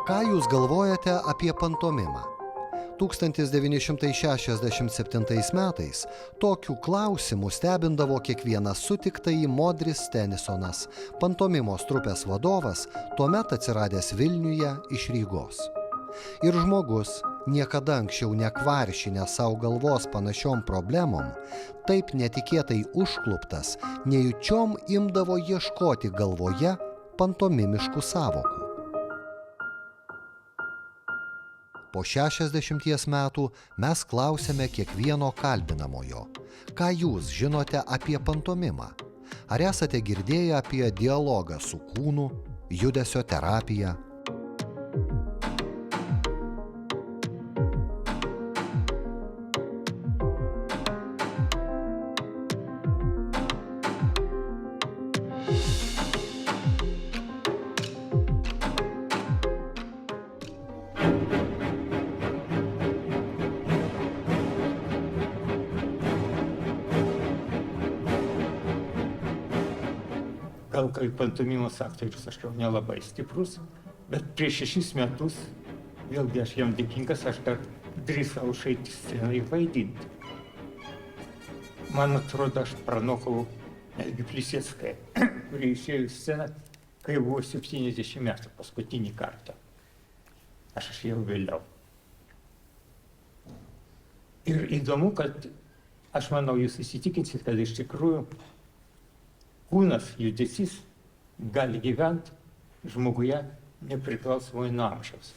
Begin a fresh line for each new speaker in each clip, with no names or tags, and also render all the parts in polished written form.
Ką jūs galvojate apie pantomimą? 1967 metais tokių klausimų stebindavo kiekvienas sutiktąjį Modris Tenisonas, pantomimos trupės vadovas, tuomet atsiradęs Vilniuje iš Rygos. Ir žmogus, niekada anksčiau nekvaršinęs savo galvos panašiom problemom, taip netikėtai užkluptas, nejučiom imdavo ieškoti galvoje pantomimiškų sąvokų. Po 60 metų mes klausėme kiekvieno kalbinamojo, ką jūs žinote apie pantomimą? Ar esate girdėję apie dialogą su kūnu, judesio terapiją?
Gal kaip pantomimos aktorius aš jau nelabai stiprus, bet prieš 6 metus, vėlgi aš jam dėkingas, aš dar drįsau išeiti scenai vaidinti. Man atrodo, aš pranokau netgi Plisecką, kuri išėjo į sceną, kai buvo 70 metų paskutinį kartą. Aš jau vėliau. Ir įdomu, kad aš manau, jūs įsitikinsit, kad iš tikrųjų kūnas, judesys gali gyventi žmoguje nepriklausomai nuo amžiaus.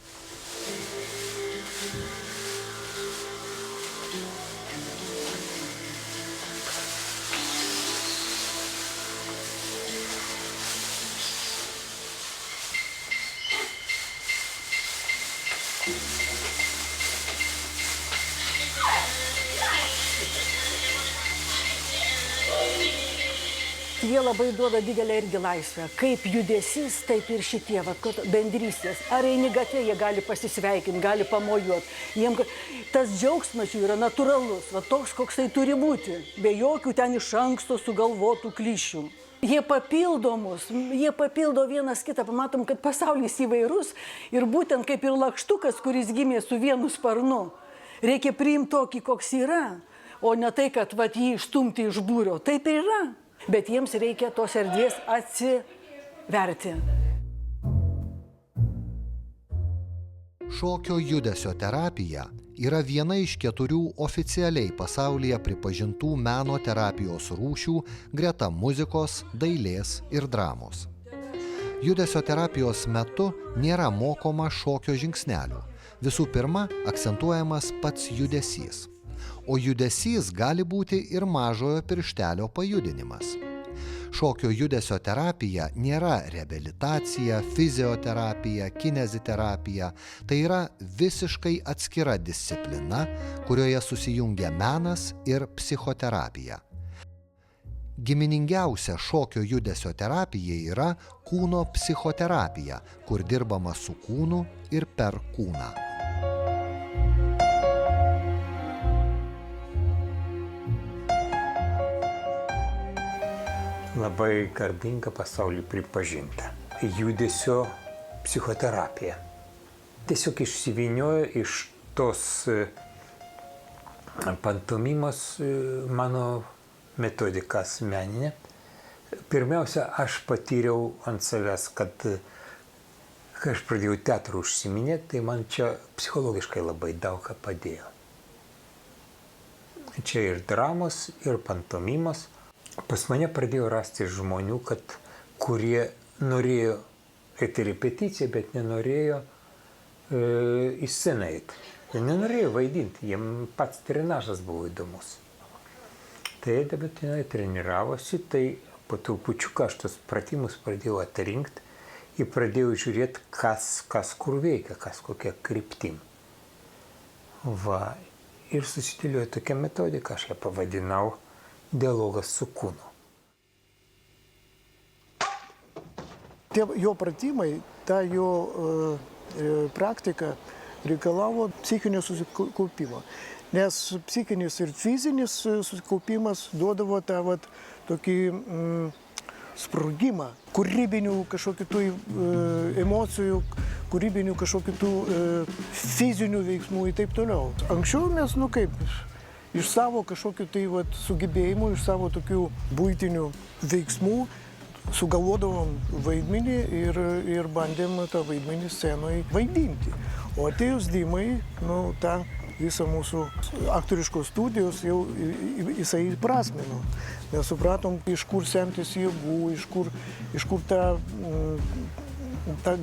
Jie labai duoda didelę irgi laisvę. Kaip judesys, taip ir šitie bendrystės. Ar eini gatvė, jie gali pasisveikinti, gali pamojuoti. Tas džiaugsmas jų yra natūralus, toks, koks tai turi būti. Be jokių ten iš anksto sugalvotų klišių. Jie papildo mus, jie papildo vienas kitą. Pamatom, kad pasaulis įvairus ir būtent kaip ir lakštukas, kuris gimė su vienu sparnu. Reikia priimti tokį, koks yra, o ne tai, kad jį išstumti iš būrio. Taip ir yra. Bet jiems reikia tos erdvės atsiverti.
Šokio judesio terapija yra viena iš 4 oficialiai pasaulyje pripažintų meno terapijos rūšių greta muzikos, dailės ir dramos. Judesio terapijos metu nėra mokoma šokio žingsnelių. Visų pirma, akcentuojamas pats judesys. O judesys gali būti ir mažojo pirštelio pajudinimas. Šokio judesio terapija nėra reabilitacija, fizioterapija, kineziterapija. Tai yra visiškai atskira disciplina, kurioje susijungia menas ir psichoterapija. Giminingiausia šokio judesio terapija yra kūno psichoterapija, kur dirbama su kūnu ir per kūną.
Labai garbinga pasaulyje pripažinta. Judesio psichoterapija. Tiesiog išsivyniojo iš tos pantomimos mano metodikas meninė. Pirmiausia, aš patyriau ant savęs, kad kai aš pradėjau teatrų užsiminėti, tai man čia psichologiškai labai daug ką padėjo. Čia ir dramos, ir pantomimos. Pas mane pradėjo rasti žmonių, kurie norėjo eiti repeticiją, bet nenorėjo į sceną eiti. Jie nenorėjo vaidinti, jiems pats trenažas buvo įdomus. Tai dabartinai treniravosi, tai po trupučiuką aš tos pratimus pradėjau atrinkti ir pradėjau žiūrėti, kas kur veikia, kas kokia kryptim. Ir susidėliojo tokia metodika, aš ją pavadinau dialogas su kūnu.
Tie jo pratimai, ta jo praktika reikalavo psichinio susikaupimo. Nes psichinis ir fizinis susikaupimas duodavo tą tokį sprogimą, kūrybinių kažkokių emocijų, kūrybinių kažkokių tų fizinių veiksmų ir taip toliau. Anksčiau mes, iš savo kažkokių tai sugebėjimų, iš savo tokių buitinių veiksmų sugalvodavom vaidmenį ir bandėm tą vaidmenį scenoje vaidinti. O atėjus Dimai, tą visą mūsų aktoriškos studijos jau jisai įprasmino. Mes supratom, iš kur semtis jėgų, iš kur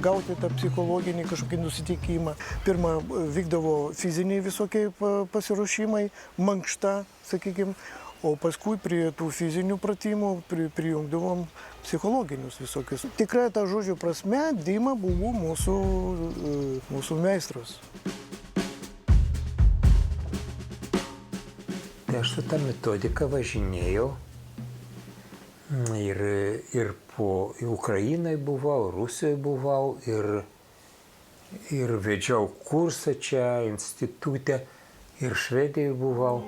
gauti tą psichologinį kažkokį nusiteikimą. Pirma, vykdavo fiziniai visokie pasiruošimai, mankšta, sakykime, o paskui prie tų fizinių pratimų prijungdavom psichologinius visokius. Tikrai tą žodžio prasme Dima buvo mūsų meistras.
Tai aš su tą metodiką važinėjau ir po Ukrainai buvau, Rusijoje buvau ir vedžiau kursą čia institute ir Švedijoje buvau.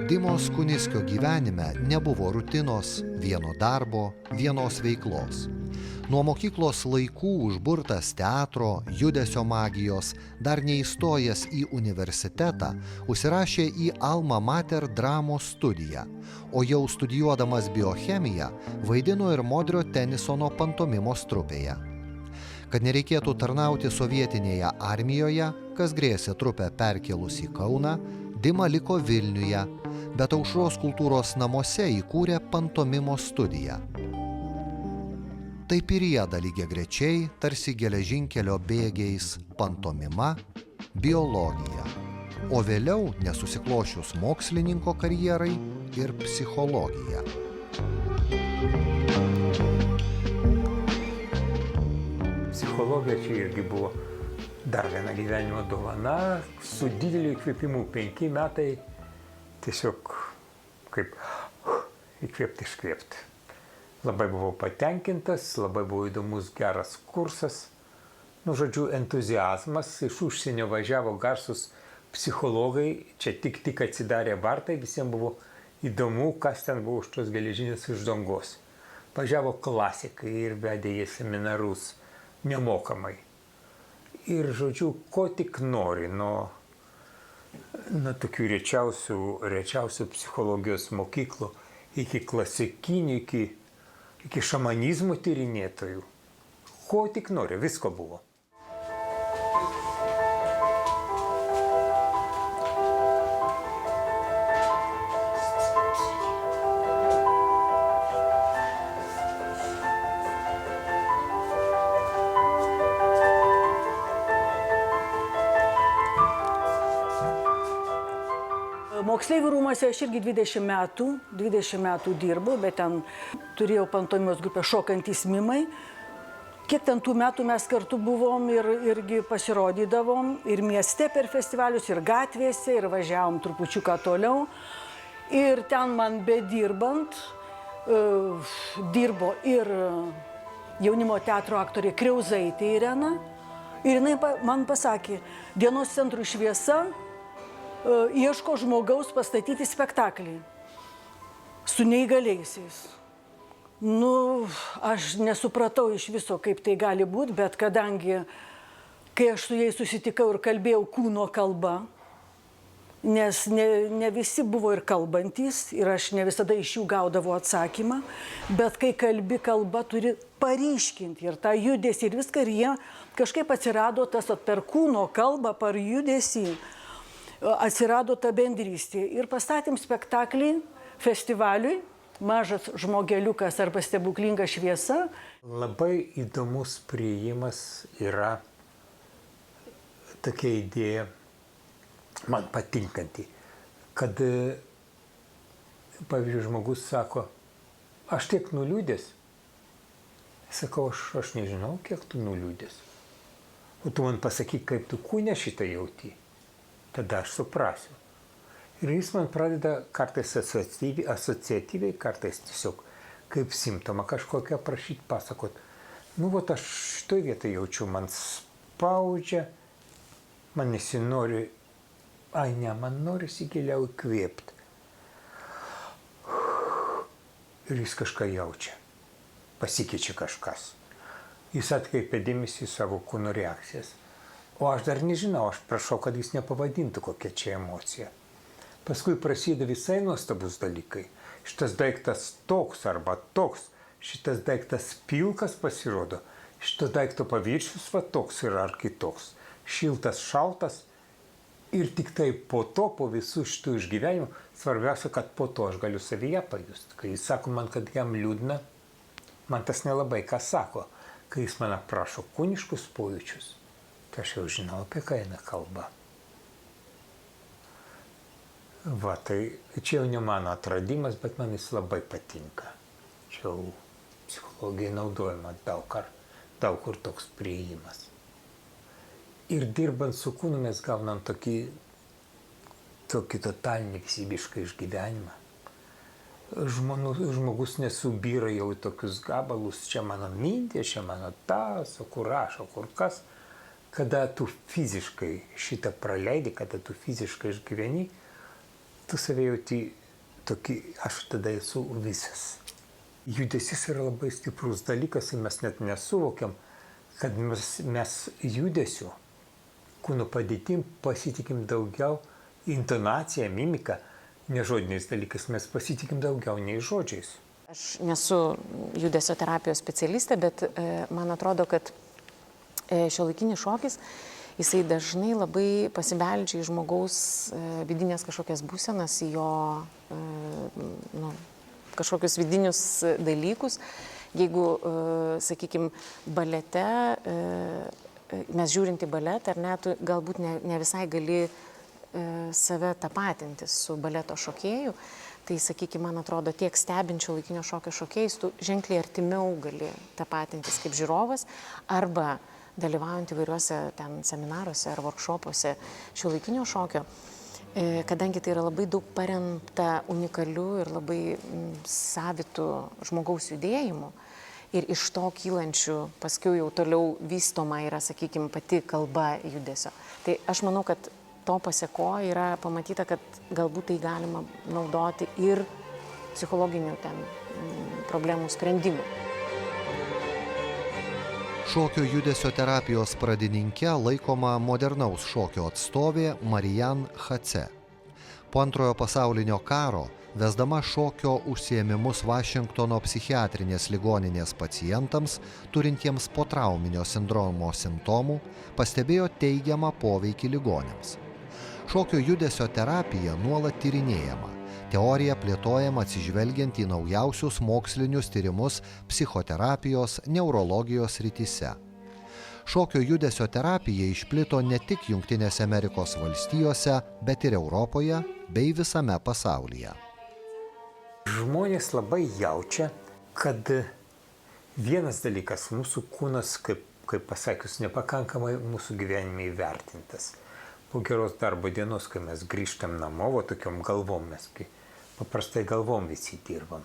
Dimos Kuniskio gyvenime nebuvo rutinos, vieno darbo, vienos veiklos. Nuo mokyklos laikų užburtas teatro, judesio magijos, dar neįstojęs į universitetą, užsirašė į Alma Mater dramos studiją, o jau studijuodamas biochemiją vaidino ir Modrio Tenisono pantomimos trupėje. Kad nereikėtų tarnauti sovietinėje armijoje, kas grėsė trupę perkelus į Kauną, Dima liko Vilniuje, bet Aušros kultūros namuose įkūrė pantomimos studiją. Taip ir rieda lygiagrečiai, tarsi geležinkelio bėgiais, pantomima, biologija, o vėliau, nesusiklošius mokslininko karjerai, ir psichologija.
Psichologija čia irgi buvo dar viena gyvenimo dovana, su dideliu įkvėpimu 5 metai, tiesiog kaip įkvėpti, iškvėpti. Labai buvau patenkintas, labai buvo įdomus, geras kursas. Žodžiu, entuziazmas, iš užsienio važiavo garsus psichologai, čia tik atsidarė vartai, visiems buvo įdomu, kas ten buvo už tos geležinės uždangos. Važiavo klasikai ir vedė į seminarus nemokamai. Ir, žodžiu, ko tik nori, nuo tokių rečiausių psichologijos mokyklų iki klasikinių, iki šamanizmo tyrinėtojų. Ko tik nori, visko buvo.
Moksleivių rūmuose aš irgi 20 metų dirbau, bet ten turėjau pantomimos grupę Šokantys mimai. Kiek ten tų metų mes kartu buvom ir irgi pasirodydavom ir mieste per festivalius, ir gatvėse, ir važiavom trupučiuką toliau. Ir ten man bedirbant dirbo ir jaunimo teatro aktorė Kriauzaitė Irena. Ir jinai man pasakė, dienos centrų šviesa ieško žmogaus pastatyti spektaklį su neįgaliaisiais. Aš nesupratau iš viso, kaip tai gali būti, bet kadangi, kai aš su jais susitikau ir kalbėjau kūno kalba, nes ne visi buvo ir kalbantys, ir aš ne visada iš jų gaudavau atsakymą, bet kai kalbi kalba, turi paryškinti ir tą judesį ir viską, ir jie kažkaip atsirado tas per kūno kalbą, per judesį, atsirado ta bendrystė. Ir pastatėm spektaklį festivaliui, Mažas žmogeliukas arba Stebuklinga šviesa.
Labai įdomus priėjimas yra tokia idėja, man patinkanti, kad, pavyzdžiui, žmogus sako, aš tiek nuliūdęs. Sakau, aš nežinau, kiek tu nuliūdęs. O tu man pasakyk, kaip tu kūne šitą jauti. Tada aš suprasiu. Ir jis man pradeda kartais asociatyviai, kartais tiesiog kaip simptomą kažkokią prašyti, pasakot. Aš šitoj vietoj jaučiu, man spaudžia, man nesinori, man norisi giliau įkvėpti. ir jis kažką jaučia. Pasikeičia kažkas. Jis atkreipia dėmesį į savo kūno reakcijas. O aš dar nežinau, aš prašau, kad jis nepavadintų kokia čia emocija. Paskui prasideda visai nuostabus dalykai. Šitas daiktas toks arba toks, šitas daiktas pilkas pasirodo, šito daikto paviršius va toks yra ar kitoks, šiltas, šaltas. Ir tik tai po to, po visų šitų išgyvenimų, svarbiausia, kad po to aš galiu savyje pajusti. Kai jis sako man, kad jam liūdna, man tas nelabai ką sako. Kai jis man aprašo kūniškus pojūčius, tai aš jau žinau, apie ką eina kalba. Va, tai čia jau ne mano atradimas, bet man jis labai patinka. Čia jau psichologijai naudojama daug kur toks priėjimas. Ir dirbant su kūnu mes gaunam tokį totalinį visybišką išgyvenimą. Žmogus nesubyra jau į tokius gabalus, čia mano mintis, čia mano tas, o kur aš, o kur kas. Kada tu fiziškai šitą praleidi, kada tu fiziškai išgyveni, tu save jauti tokį, aš tada esu visas. Judesys yra labai stiprus dalykas ir mes net nesuvokiam, kad mes judesiu, kūno padėtim pasitikim daugiau, intonacija, mimika, nežodiniais dalykais, mes pasitikim daugiau nei žodžiais.
Aš nesu judesio terapijos specialistė, bet man atrodo, kad šiuolaikinis šokis, jisai dažnai labai pasibeldžia į žmogaus vidinės kažkokias būsenas, į jo kažkokius vidinius dalykus. Jeigu, sakykime, balete, mes žiūrint į baletą, ar ne, tu galbūt ne visai gali save tapatinti su baleto šokėju, tai, sakykime, man atrodo, tiek stebinčio laikinio šokio šokėjais, tu ženkliai artimiau gali tapatintis kaip žiūrovas, arba dalyvaujant įvairiuose ten seminaruose ar workshopuose šiuolaikinio šokio, kadangi tai yra labai daug paremta unikalių ir labai savitų žmogaus judėjimų. Ir iš to kylančių, paskui jau toliau vystoma yra, sakykime, pati kalba judesio. Tai aš manau, kad to paseko yra pamatyta, kad galbūt tai galima naudoti ir psichologinių problemų sprendimų.
Šokio judesio terapijos pradininke laikoma modernaus šokio atstovė Marian Hace. Po Antrojo pasaulinio karo, vesdama šokio užsiėmimus Vašingtono psichiatrinės ligoninės pacientams, turintiems potrauminio sindromo simptomų, pastebėjo teigiamą poveikį ligoniams. Šokio judesio terapija nuolat tyrinėjama. Teorija plėtojama atsižvelgiant į naujausius mokslinius tyrimus psichoterapijos, neurologijos srityse. Šokio judesio terapija išplito ne tik Jungtinėse Amerikos valstijose, bet ir Europoje bei visame pasaulyje.
Žmonės labai jaučia, kad vienas dalykas, mūsų kūnas, kaip pasakius, nepakankamai mūsų gyvenime įvertintas. Po geros darbo dienos, kai mes grįžtam namo, tokiom galvom, mes paprastai galvom visi dirbam.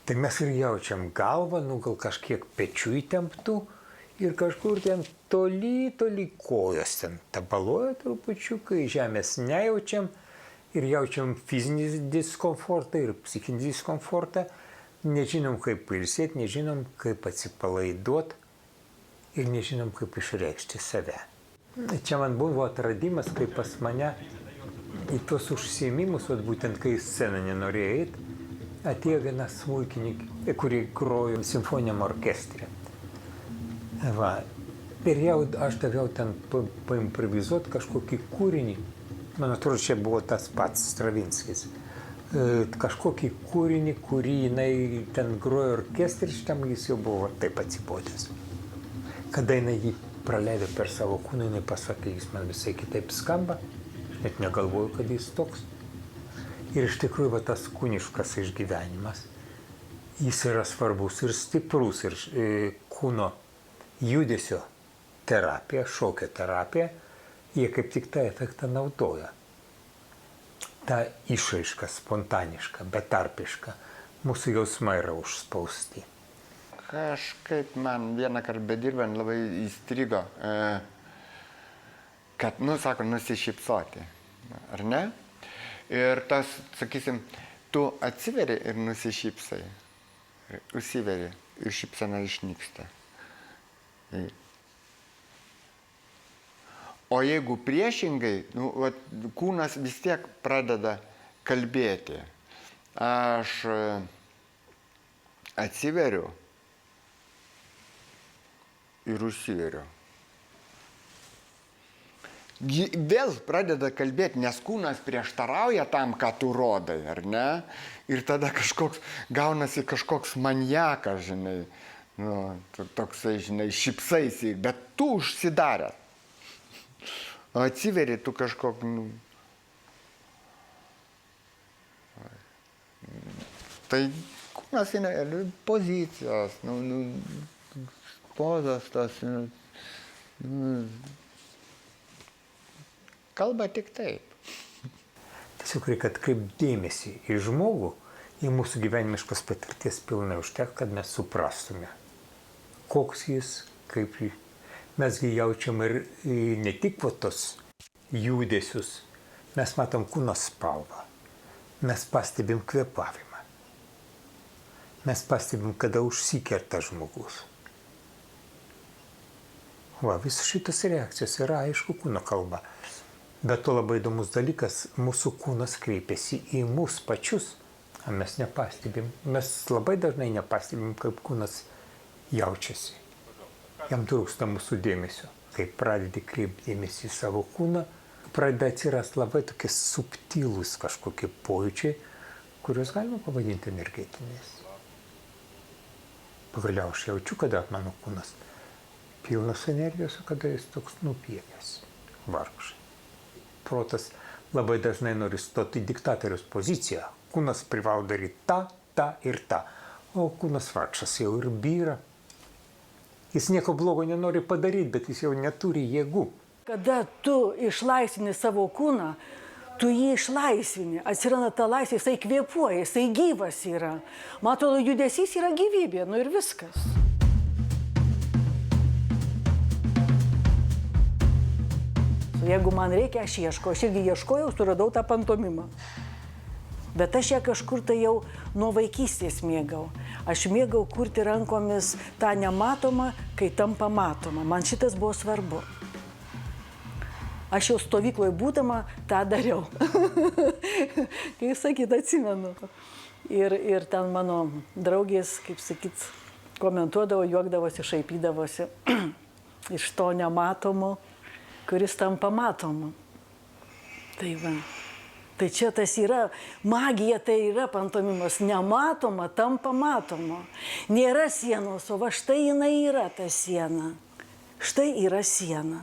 Tai mes ir jaučiam galvą, gal kažkiek pečių įtemptų ir kažkur ten toli kojos ten tabaluoja trupučiukai, žemės nejaučiam. Ir jaučiam fizinį diskomfortą ir psichinį diskomfortą, nežinom kaip pailsėti, nežinom kaip atsipalaiduoti ir nežinom kaip išreikšti save. Čia man buvo atradimas, kai pas mane į tos užsiėmimus, būtent kai į sceną nenorėjo eiti, atėjo viena smuikininkė, kuri grojo simfoniniam orkestre. Va. Ir jau aš daviau ten paimprovizuoti kažkokį kūrinį. Man atrodo, čia buvo tas pats Stravinskis. Kažkokį kūrinį, kurį jinai ten grojo orkestrį, šitam jis jau buvo taip atsibodęs. Kada jinai jį praleido per savo kūną, jinai pasakė, jis man visai kitaip skamba, net negalvoju, kad jis toks. Ir iš tikrųjų tas kūniškas išgyvenimas, jis yra svarbus ir stiprus, ir kūno judesio terapija, šokio terapija, jie kaip tik tą efektą naudoja. Ta išraiška, spontaniška, betarpiška, mūsų jausmai yra užspausti.
Kažkaip man vieną kartą bedirbant labai įstrigo, kad, sako, nusišypsoti, ar ne? Ir tas, sakysim, tu atsiveri ir nusišypsai. Užsiveri ir šypsena išnyksta. O jeigu priešingai, kūnas vis tiek pradeda kalbėti. Aš atsiveriu ir užsiveriu. Vėl pradeda kalbėti, nes kūnas prieštarauja tam, ką tu rodai, ar ne? Ir tada gaunasi kažkoks maniakas, žinai, toksai, žinai, šypsaisi, bet tu užsidaręs. O atsiveri tu Tai kūnas yra pozicijos, pozos tos, kalba tik taip.
Tiesiog reikia atkreipti dėmesį į žmogų, į mūsų gyvenimiškos patirties pilnai užtek, kad mes suprastume, koks jis, kaip jis. Mesgi jaučiam ir ne tik tos judesius, mes matom kūno spalvą, mes pastebim kvėpavimą, mes pastebim, kada užsikerta žmogus. Visas šitas reakcijos yra aišku kūno kalba. Bet to labai įdomus dalykas, mūsų kūnas kreipiasi į mus pačius, o mes nepastebim. Mes labai dažnai nepastebim, kaip kūnas jaučiasi. Jam trūksta mūsų dėmesio. Kai pradedi kreipti dėmesį į savo kūną, pradeda atsirasti labai tokie subtilūs kažkokie pojūčiai, kuriuos galima pavadinti energetiniais. Pagaliau aš jaučiu, kada mano kūnas pilnas energijos, o kada jis toks nupiekęs, vargšai. Protas labai dažnai nori stoti į diktatoriaus poziciją. Kūnas privalo daryti tą ir tą. O kūnas vargšas jau ir byra. Jis nieko blogo nenori padaryti, bet jis jau neturi jėgų.
Kada tu išlaisvini savo kūną, tu jį išlaisvini. Atsiranda ta laisvė, jisai kvėpuoja, jisai gyvas yra. Man atrodo, judesys yra gyvybė, ir viskas. Jeigu man reikia, aš ieškau. Aš irgi ieškojau, suradau tą pantomimą. Bet aš ją kažkur tai jau nuo vaikystės mėgau. Aš mėgau kurti rankomis tą nematomą, kai tampa matoma. Man šitas buvo svarbu. Aš jau stovykloje būdama tą dariau. Kaip sakyt, atsimenu. Ir ten mano draugės, kaip sakyt, komentuodavo, juokdavosi, šaipydavosi iš to nematomo, kuris tampa matomu. Tai va. Tai čia tas yra, magija tai yra pantomimas, nematoma tampa matoma. Nėra sienos, o va štai jinai yra ta siena. Štai yra siena.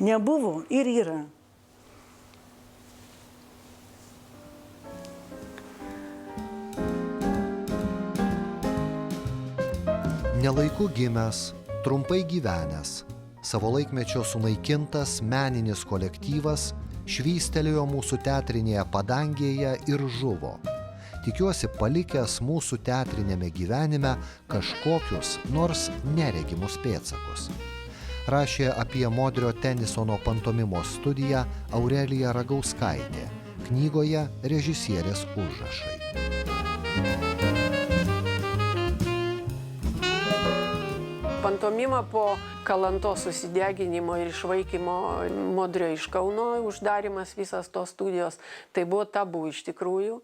Nebuvo ir yra.
Nelaiku gimęs, trumpai gyvenęs, savo laikmečio sunaikintas meninis kolektyvas švystelėjo mūsų teatrinėje padangėje ir žuvo. Tikiuosi palikęs mūsų teatrinėme gyvenime kažkokius, nors neregimus pėdsakus. Rašė apie Modrio Tenisono pantomimos studiją Aurelija Ragauskaitė, knygoje Režisierės užrašai.
Pantomima po Kalantos susideginimo ir išvaikymo Modrio iš Kauno, uždarimas visas tos studijos, tai buvo tabu iš tikrųjų.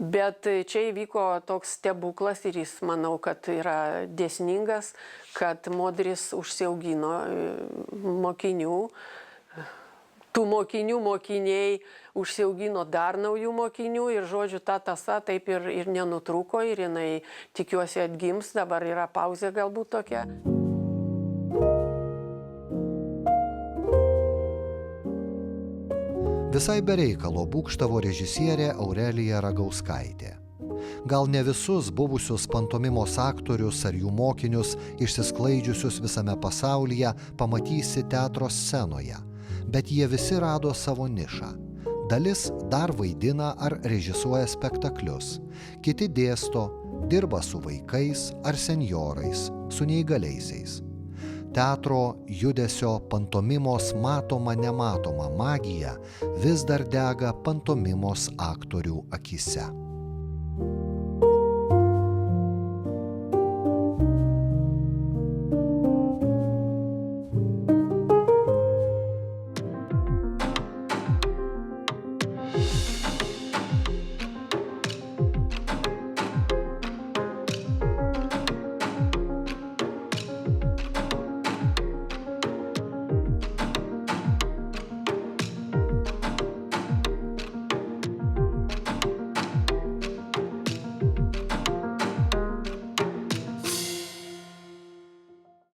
Bet čia įvyko toks stebuklas ir jis, manau, kad yra dėsningas, kad Modris užsiaugino mokinių. Tų mokiniai užsiaugino dar naujų mokinių ir, žodžiu, ta tąsa taip ir nenutrūko ir jinai, tikiuosi, atgims, dabar yra pauzė galbūt tokia.
Visai be reikalo būgštavo režisierė Aurelija Ragauskaitė. Gal ne visus buvusius pantomimos aktorius ar jų mokinius išsisklaidžiusius visame pasaulyje pamatysi teatro scenoje, bet jie visi rado savo nišą. Dalis dar vaidina ar režisuoja spektaklius, kiti dėsto, dirba su vaikais ar senjorais, su neįgaliaisiais. Teatro, judesio, pantomimos matoma nematoma magija vis dar dega pantomimos aktorių akyse.